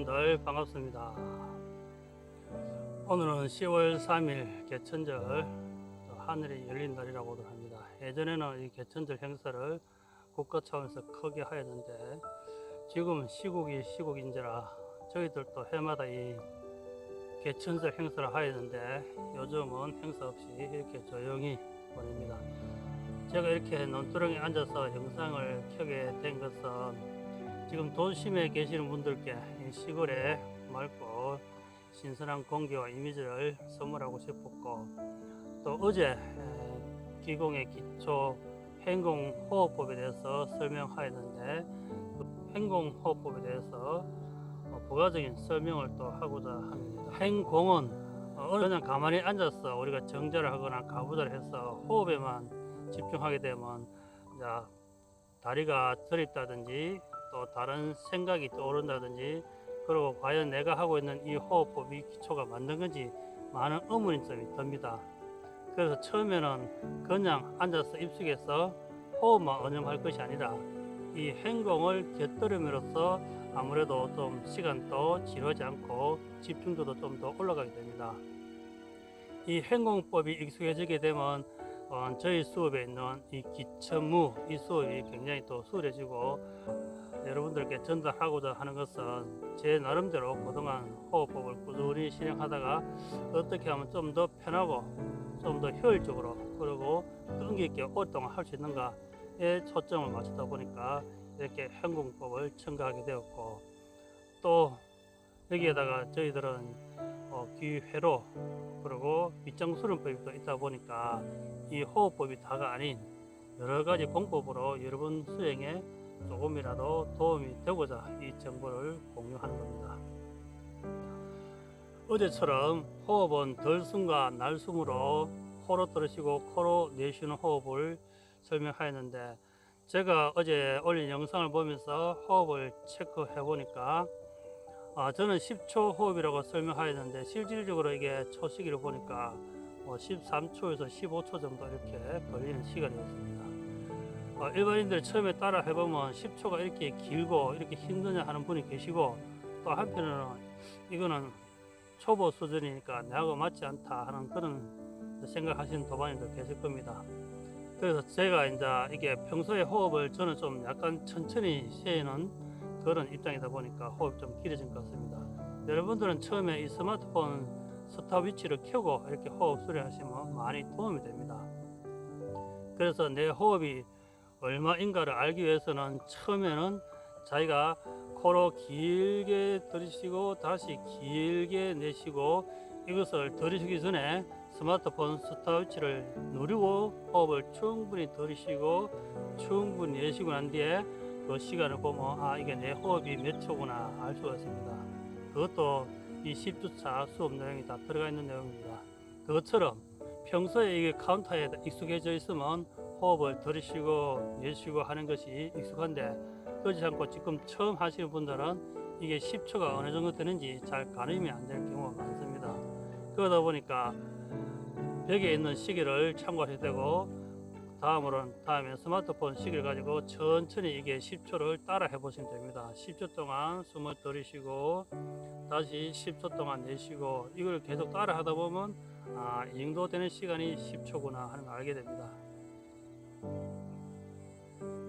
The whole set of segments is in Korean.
시청자님들 반갑습니다. 오늘은 10월 3일 개천절, 하늘이 열린 날이라고도 합니다. 예전에는 이 개천절 행사를 국가 차원에서 크게 하였는데 지금 시국이 시국인지라 저희들도 해마다 이 개천절 행사를 하였는데 요즘은 행사 없이 이렇게 조용히 보냅니다. 제가 이렇게 논두렁에 앉아서 영상을 켜게 된 것은 지금 도심에 계시는 분들께 이 시골의 맑고 신선한 공기와 이미지를 선물하고 싶었고, 또 어제 기공의 기초 행공호흡법에 대해서 설명하였는데 그 행공호흡법에 대해서 부가적인 설명을 또 하고자 합니다. 행공은 그냥 가만히 앉아서 우리가 정자를 하거나 가부좌를 해서 호흡에만 집중하게 되면 다리가 저립다든지 또 다른 생각이 떠오른다든지, 그리고 과연 내가 하고 있는 이 호흡법이 기초가 맞는 건지 많은 의문점이 듭니다. 그래서 처음에는 그냥 앉아서 입속에서 호흡만 언념할 것이 아니라 이 행공을 곁들임으로써 아무래도 좀 시간도 지루하지 않고 집중도도 좀 더 올라가게 됩니다. 이 행공법이 익숙해지게 되면 저희 수업에 있는 이 기천무, 이 수업이 굉장히 또 수월해지고, 여러분들께 전달하고자 하는 것은 제 나름대로 그동안 호흡법을 꾸준히 실행하다가 어떻게 하면 좀 더 편하고 좀 더 효율적으로 그리고 끈기 있게 오랫동안 할 수 있는가에 초점을 맞추다 보니까 이렇게 행공법을 첨가하게 되었고, 또 여기에다가 저희들은 기회로 그리고 밑장수련법이 또 있다 보니까 이 호흡법이 다가 아닌 여러 가지 공법으로 여러분 수행에 조금이라도 도움이 되고자 이 정보를 공유하는 겁니다. 어제처럼 호흡은 들숨과 날숨으로 코로 들으시고 코로 내쉬는 호흡을 설명하였는데, 제가 어제 올린 영상을 보면서 호흡을 체크해 보니까 저는 10초 호흡이라고 설명하였는데 실질적으로 이게 초시기를 보니까 13초에서 15초 정도 이렇게 걸리는 시간이었습니다. 일반인들 처음에 따라 해보면 10초가 이렇게 길고 이렇게 힘드냐 하는 분이 계시고, 또 한편으로는 이거는 초보 수준이니까 내하고 맞지 않다 하는 그런 생각하시는 도반님도 계실 겁니다. 그래서 제가 이제 이게 평소에 호흡을 저는 좀 약간 천천히 세는 그런 입장이다 보니까 호흡이 좀 길어진 것 같습니다. 여러분들은 처음에 이 스마트폰 스탑 위치를 켜고 이렇게 호흡 수련하시면 많이 도움이 됩니다. 그래서 내 호흡이 얼마인가를 알기 위해서는 처음에는 자기가 코로 길게 들이쉬고 다시 길게 내쉬고, 이것을 들이쉬기 전에 스마트폰 스탑 위치를 누르고 호흡을 충분히 들이쉬고 충분히 내쉬고 난 뒤에 그 시간을 보면 이게 내 호흡이 몇 초구나 알 수가 있습니다. 그것도 이 10주차 수업 내용이 다 들어가 있는 내용입니다. 그것처럼 평소에 이게 카운터에 익숙해져 있으면 호흡을 들이쉬고 내쉬고 하는 것이 익숙한데, 그렇지 않고 지금 처음 하시는 분들은 이게 10초가 어느 정도 되는지 잘 가늠이 안 되는 경우가 많습니다. 그러다 보니까 벽에 있는 시계를 참고하셔야 되고, 다음에 스마트폰 시계를 가지고 천천히 이게 10초를 따라 해보시면 됩니다. 10초 동안 숨을 들이쉬고 다시 10초 동안 내쉬고, 이걸 계속 따라 하다 보면 이 정도 되는 시간이 10초구나 하는 걸 알게 됩니다.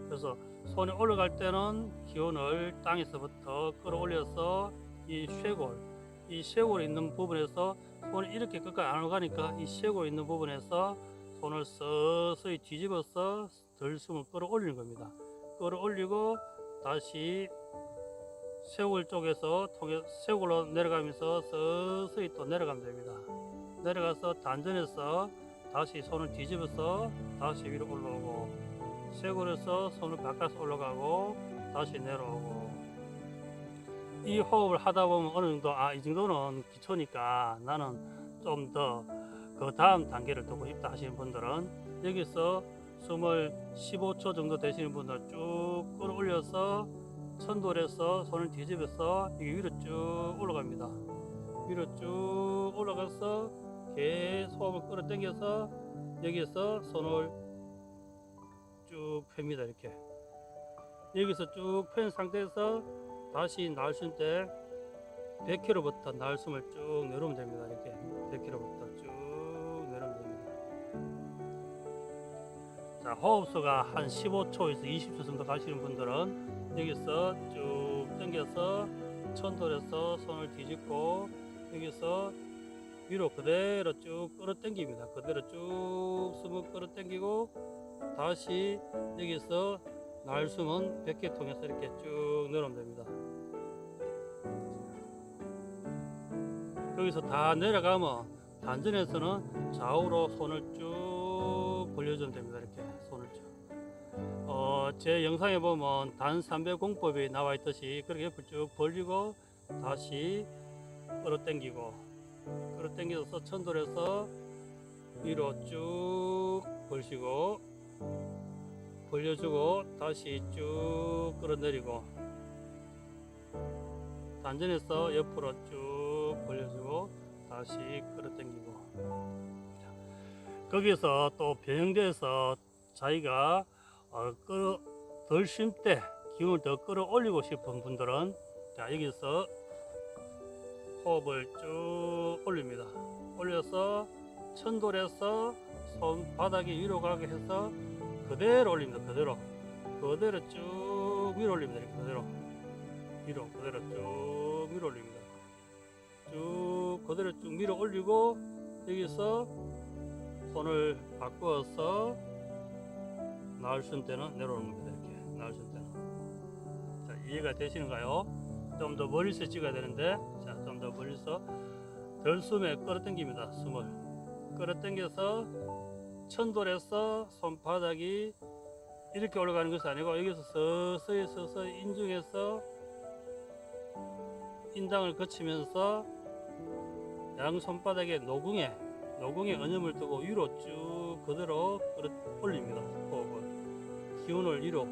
그래서 손이 올라갈 때는 기운을 땅에서부터 끌어올려서 이 쇄골 있는 부분에서 손이 이렇게 끝까지 안 올라가니까 이 쇄골 있는 부분에서 손을 서서히 뒤집어서 들숨을 끌어올리는 겁니다. 끌어올리고 다시 쇄골 쪽에서 쇄골로 내려가면서 서서히 또 내려가면 됩니다. 내려가서 단전에서 다시 손을 뒤집어서 다시 위로 올라오고, 쇄골에서 손을 가까이서 올라가고 다시 내려오고, 이 호흡을 하다 보면 어느 정도 이 정도는 기초니까 나는 좀 더 그 다음 단계를 두고 싶다 하시는 분들은 여기서 숨을 15초 정도 되시는 분들 쭉 끌어올려서 천돌에서 손을 뒤집어서 위로 쭉 올라갑니다. 위로 쭉 올라가서 계속 호흡을 끌어당겨서 여기서 손을 쭉 펴니다. 이렇게 여기서 쭉 편 상태에서 다시 날쉴 때 100kg부터 날숨을 쭉 내려오면 됩니다. 이렇게 100kg부터 쭉 내려오면 됩니다. 자, 호흡수가 한 15초에서 20초 정도 가시는 분들은 여기서 쭉 당겨서 천돌에서 손을 뒤집고 여기서 위로 그대로 쭉 끌어 당깁니다. 그대로 쭉 숨을 끌어 당기고 다시 여기서 날숨은 100개 통해서 이렇게 쭉 내려오면 됩니다. 여기서 다 내려가면 단전에서는 좌우로 손을 쭉 벌려주면 됩니다. 이렇게 손을 쭉. 제 영상에 보면 단 300 공법이 나와 있듯이 그렇게 옆을 쭉 벌리고 다시 끌어당기고 끌어당겨서 천돌에서 위로 쭉 벌시고 벌려주고 다시 쭉 끌어내리고 단전에서 옆으로 쭉 벌려주고 다시 끌어당기고 거기서 또 변형돼서 자기가 덜 쉴 때 기운을 더 끌어올리고 싶은 분들은 자 여기서 호흡을 쭉 올립니다. 올려서 천돌에서 손바닥이 위로 가게 해서 그대로 올립니다. 그대로 쭉 위로 올립니다. 이렇게 그대로 쭉 위로 올립니다. 쭉 그대로 쭉 밀어 올리고 여기서 손을 바꾸어서 나을순 때는 내려오는 겁니다. 이렇게 나을순 때는. 자, 이해가 되시는가요? 좀 더 멀리서 찍어야 되는데 자, 좀 더 멀리서 덜 숨에 끌어당깁니다. 숨을 끌어당겨서 천돌에서 손바닥이 이렇게 올라가는 것이 아니고 여기서 서서히 인중에서 인당을 거치면서 양 손바닥에 노궁에 언염을 두고 위로 쭉 그대로 끌어 올립니다. 호흡을 기운을 위로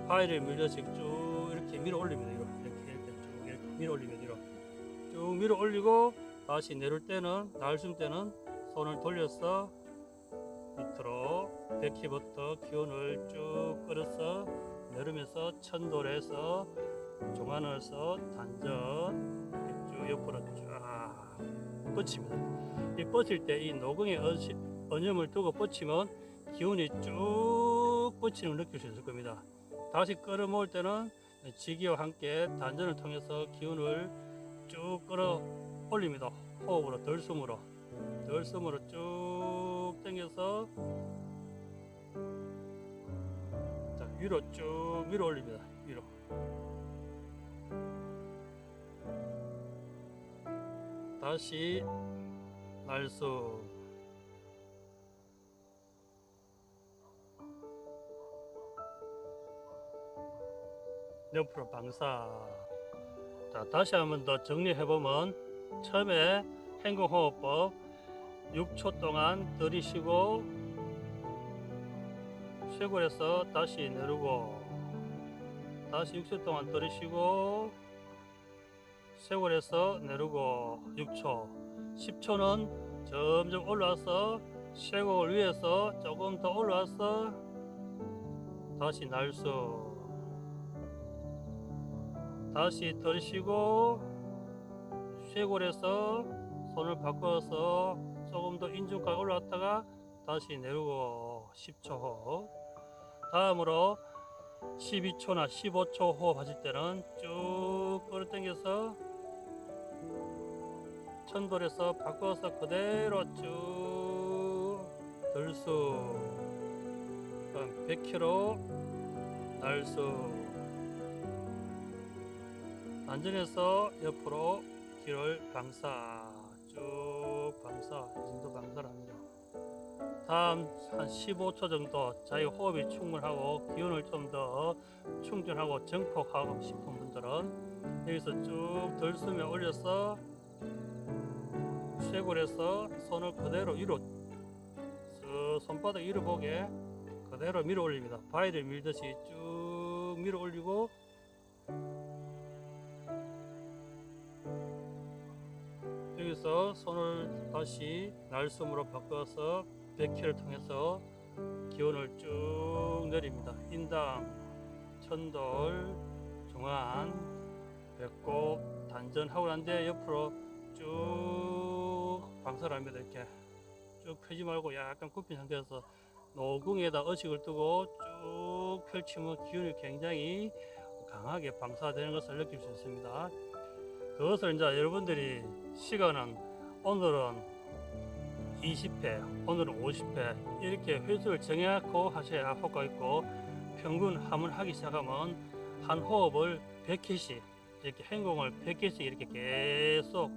바위를 밀듯이 쭉 이렇게 밀어 올립니다. 이렇게 쭉 이렇게 밀어 올리면 위로 쭉 밀어 올리고 다시 내릴 때는 날숨 때는 손을 돌려서 밑으로 백희부터 기운을 쭉 끌어서 내리면서 천돌에서 종안에서 단전 쭉 옆으로 쫙 뻗칩니다. 이 뻗칠 때 이 노궁에 언염을 두고 뻗치면 기운이 쭉 뻗치는 걸 느낄 수 있을 겁니다. 다시 끌어모을 때는 지기와 함께 단전을 통해서 기운을 쭉 끌어 올립니다. 호흡으로 덜숨으로 쭉 당겨서 자, 위로 쭉 밀어 올립니다. 위로 다시 날숨 옆으로 방사. 자, 다시 한번 더 정리해보면 처음에 행궁호흡법 6초 동안 들이쉬고 쇄골에서 다시 내리고 다시 6초 동안 들이쉬고 쇄골에서 내리고 6초 10초는 점점 올라와서 쇄골 위에서 조금 더 올라와서 다시 날숨 다시 들이쉬고 쇄골에서 손을 바꿔서 조금 더 인중까지 올라왔다가 다시 내리고 10초 호흡. 다음으로 12초나 15초 호흡 하실 때는 쭉 끌어당겨서 천돌에서 바꿔서 그대로 쭉 들숨 100kg 날숨 안전해서 옆으로 길을 방사 쭉 방사 이 정도 방사를 합니다. 다음 한 15초 정도 자기 호흡이 충분하고 기운을 좀 더 충전하고 정폭하고 싶은 분들은 여기서 쭉 들숨에 올려서 쇄골에서 손을 그대로 위로 손바닥 위로 보게 그대로 밀어 올립니다. 바위를 밀듯이 쭉 밀어 올리고 여기서 손을 다시 날숨으로 바꿔서 백희를 통해서 기운을 쭉 내립니다. 인당, 천돌, 중안, 배꼽, 단전 하고 난데 옆으로 쭉 방사를 합니다. 이렇게 쭉 펴지 말고 약간 굽힌 상태에서 노궁에다 의식을 두고 쭉 펼치면 기운이 굉장히 강하게 방사되는 것을 느낄 수 있습니다. 그것을 이제 여러분들이 시간은 오늘은 20회, 오늘은 50회 이렇게 횟수를 정해놓고 하셔야 효과 있고, 평균 한번 하기 시작하면 한 호흡을 100회씩 이렇게 행공을 100개씩 이렇게 계속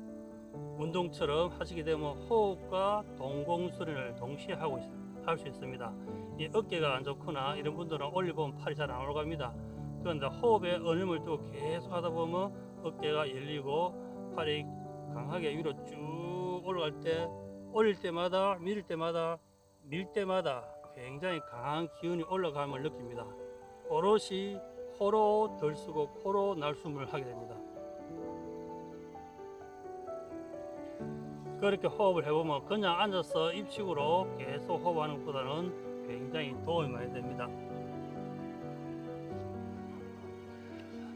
운동처럼 하시게 되면 호흡과 동공수련을 동시에 할 수 있습니다. 이 어깨가 안 좋거나 이런 분들은 올려보면 팔이 잘 안 올라갑니다. 그런데 호흡에 어림을 두고 계속 하다 보면 어깨가 열리고 팔이 강하게 위로 쭉 올라갈 때, 올릴 때마다 밀 때마다 굉장히 강한 기운이 올라감을 느낍니다. 오롯이 코로 들쓰고 코로 날숨을 하게 됩니다. 그렇게 호흡을 해보면 그냥 앉아서 입식으로 계속 호흡하는 것보다는 굉장히 도움이 많이 됩니다.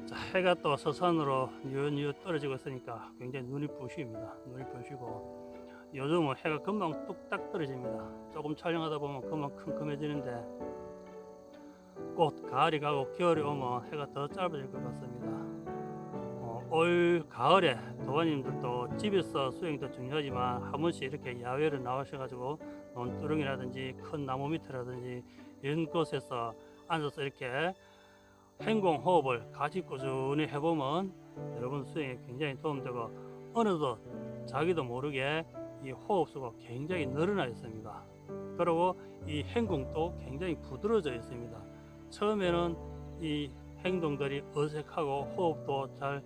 자, 해가 또 서산으로 뉘엿뉘엿 떨어지고 있으니까 굉장히 눈이 부십니다. 눈이 부시고 요즘은 해가 금방 뚝딱 떨어집니다. 조금 촬영하다 보면 금방 컴컴해지는데 곧 가을이 가고 겨울이 오면 해가 더 짧아질 것 같습니다. 올 가을에 도화님들도 집에서 수영도 중요하지만 한 번씩 이렇게 야외로 나오셔가지고 논두렁이라든지 큰 나무 밑이라든지 이런 곳에서 앉아서 이렇게 행공 호흡을 같이 꾸준히 해보면 여러분 수영에 굉장히 도움되고, 어느덧 자기도 모르게 이 호흡수가 굉장히 늘어나 있습니다. 그리고 이 행공도 굉장히 부드러워져 있습니다. 처음에는 이 행동들이 어색하고 호흡도 잘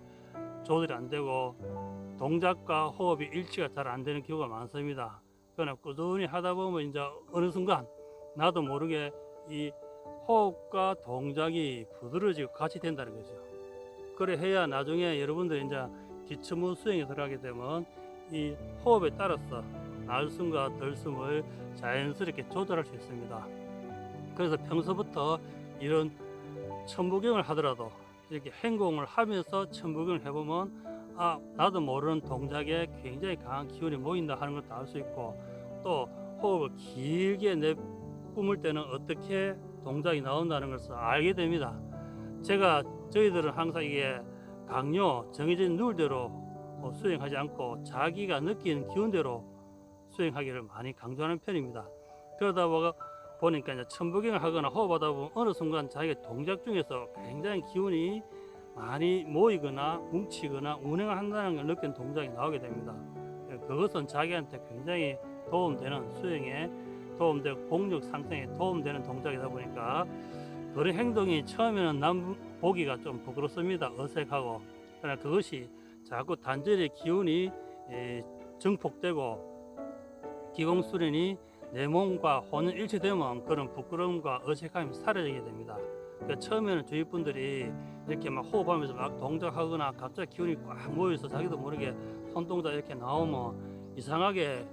조절이 안 되고 동작과 호흡이 일치가 잘 안 되는 경우가 많습니다. 그러나 꾸준히 하다 보면 이제 어느 순간 나도 모르게 이 호흡과 동작이 부드러워지고 같이 된다는 거죠. 그래 해야 나중에 여러분들이 이제 기초문 수행에 들어가게 되면 이 호흡에 따라서 날숨과 덜숨을 자연스럽게 조절할 수 있습니다. 그래서 평소부터 이런 천부경을 하더라도 이렇게 행공을 하면서 천부경을 해보면 나도 모르는 동작에 굉장히 강한 기운이 모인다 하는 것도 알 수 있고, 또 호흡을 길게 내뿜을 때는 어떻게 동작이 나온다는 것을 알게 됩니다. 저희들은 항상 이게 강요 정해진 룰대로 수행하지 않고 자기가 느끼는 기운대로 수행하기를 많이 강조하는 편입니다. 그러다 보니까 이제 천부경을 하거나 호흡하다 보면 어느 순간 자기가 동작 중에서 굉장히 기운이 많이 모이거나 뭉치거나 운행을 한다는 걸 느끼는 동작이 나오게 됩니다. 그것은 자기한테 굉장히 도움되는, 수행에 도움되고 공력 상승에 도움되는 동작이다 보니까 그런 행동이 처음에는 남 보기가 좀 부끄럽습니다. 어색하고. 그러나 그것이 자꾸 단절의 기운이 증폭되고 기공수련이 내 몸과 혼은 일치되면 그런 부끄러움과 어색함이 사라지게 됩니다. 그러니까 처음에는 주위 분들이 이렇게 막 호흡하면서 막 동작하거나 갑자기 기운이 꽉 모여서 자기도 모르게 손동작 이렇게 나오면 이상하게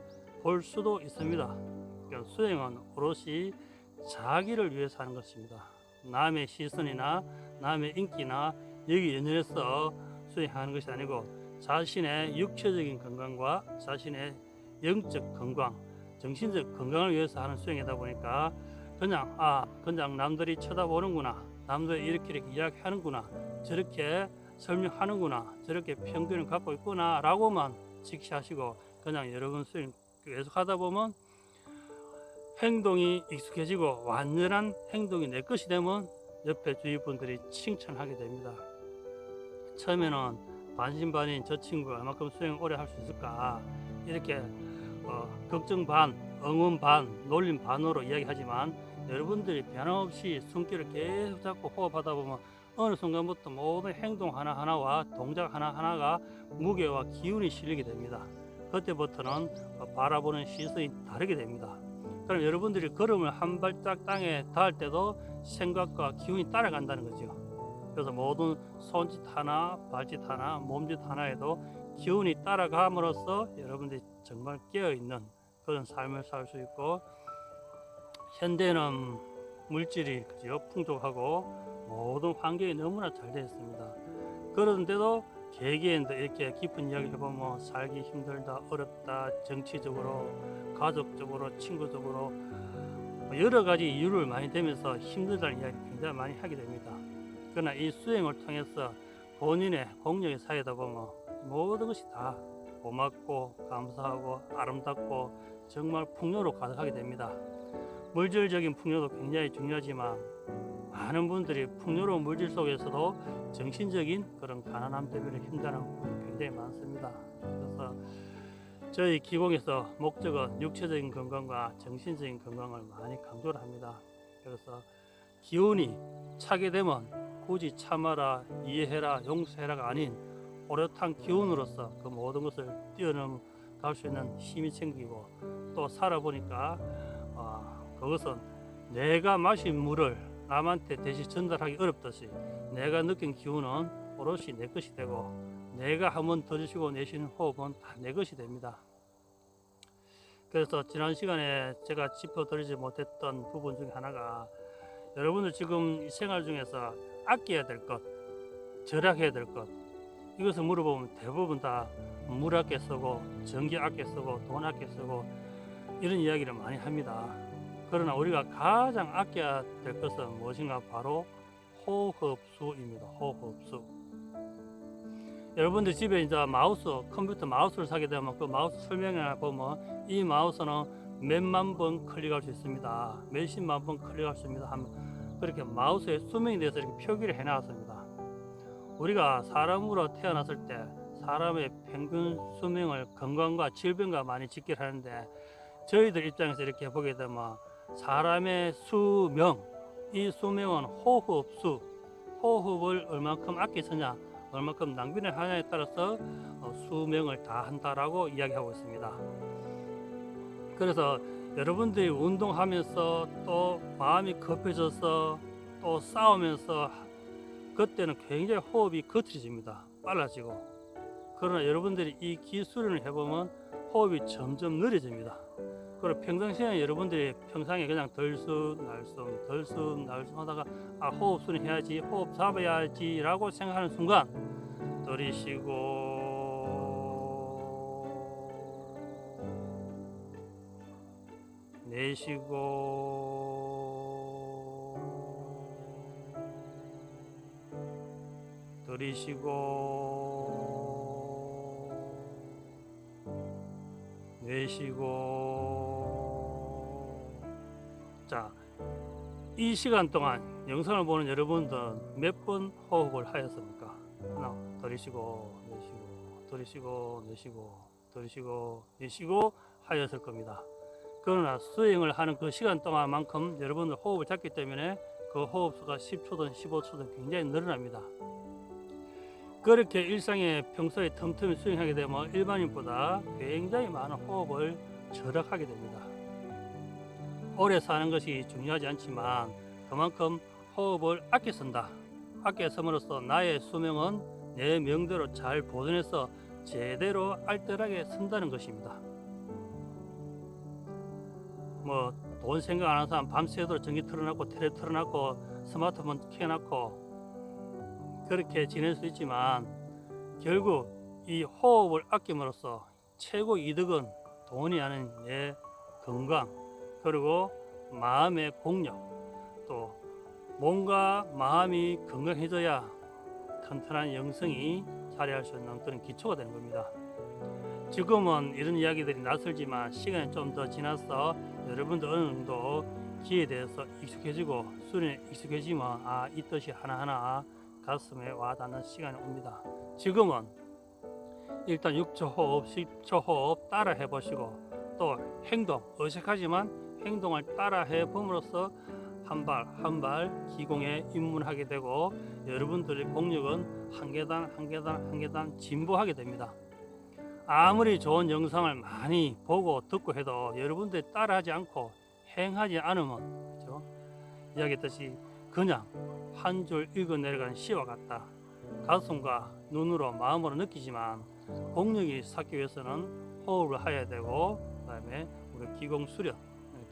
볼 수도 있습니다. 그러니까 수행은 오롯이 자기를 위해서 하는 것입니다. 남의 시선이나 남의 인기나 여기 연연해서 수행하는 것이 아니고 자신의 육체적인 건강과 자신의 영적 건강, 정신적 건강을 위해서 하는 수행이다 보니까 그냥 남들이 쳐다보는구나, 남들이 이렇게 이야기하는구나, 저렇게 설명하는구나, 저렇게 편견을 갖고 있구나 라고만 직시하시고 그냥 여러분 수행 계속 하다 보면 행동이 익숙해지고 완전한 행동이 내 것이 되면 옆에 주위 분들이 칭찬하게 됩니다. 처음에는 반신반인 저 친구가 얼마큼 수행을 오래 할 수 있을까 이렇게 걱정 반, 응원 반, 놀림 반으로 이야기하지만 여러분들이 변함없이 숨결을 계속 잡고 호흡하다 보면 어느 순간부터 모든 행동 하나하나와 동작 하나하나가 무게와 기운이 실리게 됩니다. 그때부터는 바라보는 시선이 다르게 됩니다. 그럼 여러분들이 걸음을 한 발짝 땅에 닿을 때도 생각과 기운이 따라간다는 거죠. 그래서 모든 손짓 하나, 발짓 하나, 몸짓 하나에도 기운이 따라감으로써 여러분들이 정말 깨어있는 그런 삶을 살 수 있고, 현대는 물질이 풍족하고 모든 환경이 너무나 잘 되어 있습니다. 그런데도 개개인도 이렇게 깊은 이야기 해보면 살기 힘들다, 어렵다, 정치적으로, 가족적으로, 친구적으로 여러 가지 이유를 많이 대면서 힘들다는 이야기 굉장히 많이 하게 됩니다. 그러나 이 수행을 통해서 본인의 공력이 쌓이다 보면 모든 것이 다 고맙고 감사하고 아름답고 정말 풍요로 가득하게 됩니다. 물질적인 풍요도 굉장히 중요하지만 많은 분들이 풍요로운 물질 속에서도 정신적인 그런 가난함 때문에 힘들어하는 분이 굉장히 많습니다. 그래서 저희 기공에서 목적은 육체적인 건강과 정신적인 건강을 많이 강조를 합니다. 그래서 기운이 차게 되면 굳이 참아라, 이해해라, 용서해라가 아닌 오롯한 기운으로서 그 모든 것을 뛰어넘어갈 수 있는 힘이 생기고, 또 살아보니까 그것은 내가 마신 물을 남한테 대신 전달하기 어렵듯이 내가 느낀 기운은 오롯이 내 것이 되고, 내가 한번 들이쉬고 내쉬는 호흡은 다 내 것이 됩니다. 그래서 지난 시간에 제가 짚어드리지 못했던 부분 중에 하나가, 여러분들 지금 이 생활 중에서 아껴야 될 것, 절약해야 될 것, 이것을 물어보면 대부분 다 물 아껴 쓰고 전기 아껴 쓰고 돈 아껴 쓰고 이런 이야기를 많이 합니다. 그러나 우리가 가장 아껴야 될 것은 무엇인가? 바로 호흡수입니다. 호흡수. 여러분들 집에 이제 마우스, 컴퓨터 마우스를 사게 되면 그 마우스 설명을 보면 이 마우스는 몇만 번 클릭할 수 있습니다. 몇십만 번 클릭할 수 있습니다. 하면 그렇게 마우스의 수명에 대해서 이렇게 표기를 해 놨습니다. 우리가 사람으로 태어났을 때 사람의 평균 수명을 건강과 질병과 많이 직결 하는데, 저희들 입장에서 이렇게 보게 되면 사람의 수명, 이 수명은 호흡수, 호흡을 얼만큼 아껴 쓰냐, 얼만큼 낭비를 하냐에 따라서 수명을 다 한다라고 이야기하고 있습니다. 그래서 여러분들이 운동하면서 또 마음이 급해져서 또 싸우면서 그때는 굉장히 호흡이 거칠어집니다. 빨라지고. 그러나 여러분들이 이 기술을 해보면 호흡이 점점 느려집니다. 그리고 평상시에 여러분들이 평상에 그냥 덜숨 하다가 호흡순 해야지, 호흡 잡아야지 라고 생각하는 순간 들이쉬고 내쉬고 들이쉬고 내쉬고. 자, 이 시간 동안 영상을 보는 여러분들은 몇 번 호흡을 하였습니까? 하나, 들이쉬고 내쉬고 들이쉬고 내쉬고 들이쉬고 내쉬고 하였을 겁니다. 그러나 수행을 하는 그 시간 동안만큼 여러분들 호흡을 잡기 때문에 그 호흡수가 10초든 15초든 굉장히 늘어납니다. 그렇게 일상에 평소에 틈틈이 수행하게 되면 일반인보다 굉장히 많은 호흡을 절약하게 됩니다. 오래 사는 것이 중요하지 않지만 그만큼 호흡을 아껴 쓴다. 아껴 씀으로써 나의 수명은 내 명대로 잘 보존해서 제대로 알뜰하게 쓴다는 것입니다. 뭐 돈 생각 안 하는 사람 밤새도록 전기 틀어놨고 텔레 틀어놨고 스마트폰 켜놨고 그렇게 지낼 수 있지만, 결국 이 호흡을 아낌으로써 최고 이득은 돈이 아닌 내 건강, 그리고 마음의 공력, 또 몸과 마음이 건강해져야 튼튼한 영성이 자리할 수 있는 그런 기초가 되는 겁니다. 지금은 이런 이야기들이 낯설지만 시간이 좀 더 지나서 여러분들 어느 정도 기에 대해서 익숙해지고 수련에 익숙해지면 이 뜻이 하나하나 가슴에 와닿는 시간이 옵니다. 지금은 일단 6초 호흡, 10초 호흡 따라 해보시고, 또 행동, 어색하지만 행동을 따라 해봄으로써 한 발 한 발 기공에 입문하게 되고 여러분들의 공력은 한 계단 진보하게 됩니다. 아무리 좋은 영상을 많이 보고 듣고 해도 여러분들이 따라하지 않고 행하지 않으면, 그렇죠? 이야기했듯이 그냥 한 줄 읽어 내려간 시와 같다. 가슴과 눈으로 마음으로 느끼지만 공력이 쌓기 위해서는 호흡을 해야 되고, 그 다음에 우리 기공 수련,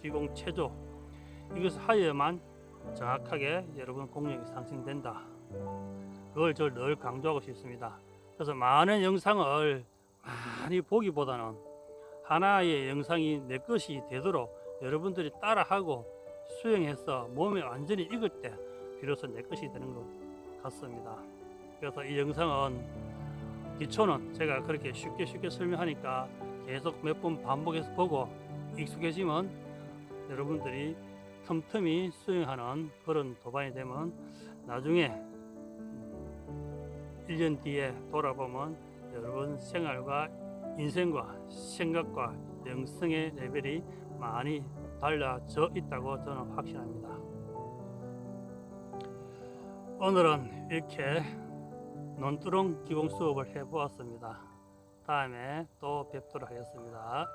기공 체조, 이것을 하여야만 정확하게 여러분 공력이 상승된다. 그걸 저 늘 강조하고 싶습니다. 그래서 많은 영상을 많이 보기보다는 하나의 영상이 내 것이 되도록 여러분들이 따라하고 수행해서 몸이 완전히 익을 때 비로소 내 것이 되는 것 같습니다. 그래서 이 영상은 기초는 제가 그렇게 쉽게 설명하니까 계속 몇 번 반복해서 보고 익숙해지면 여러분들이 틈틈이 수행하는 그런 도반이 되면 나중에 1년 뒤에 돌아보면 여러분 생활과 인생과 생각과 영성의 레벨이 많이 달라져 있다고 저는 확신합니다. 오늘은 이렇게 논두렁 기공 수업을 해보았습니다. 다음에 또 뵙도록 하겠습니다.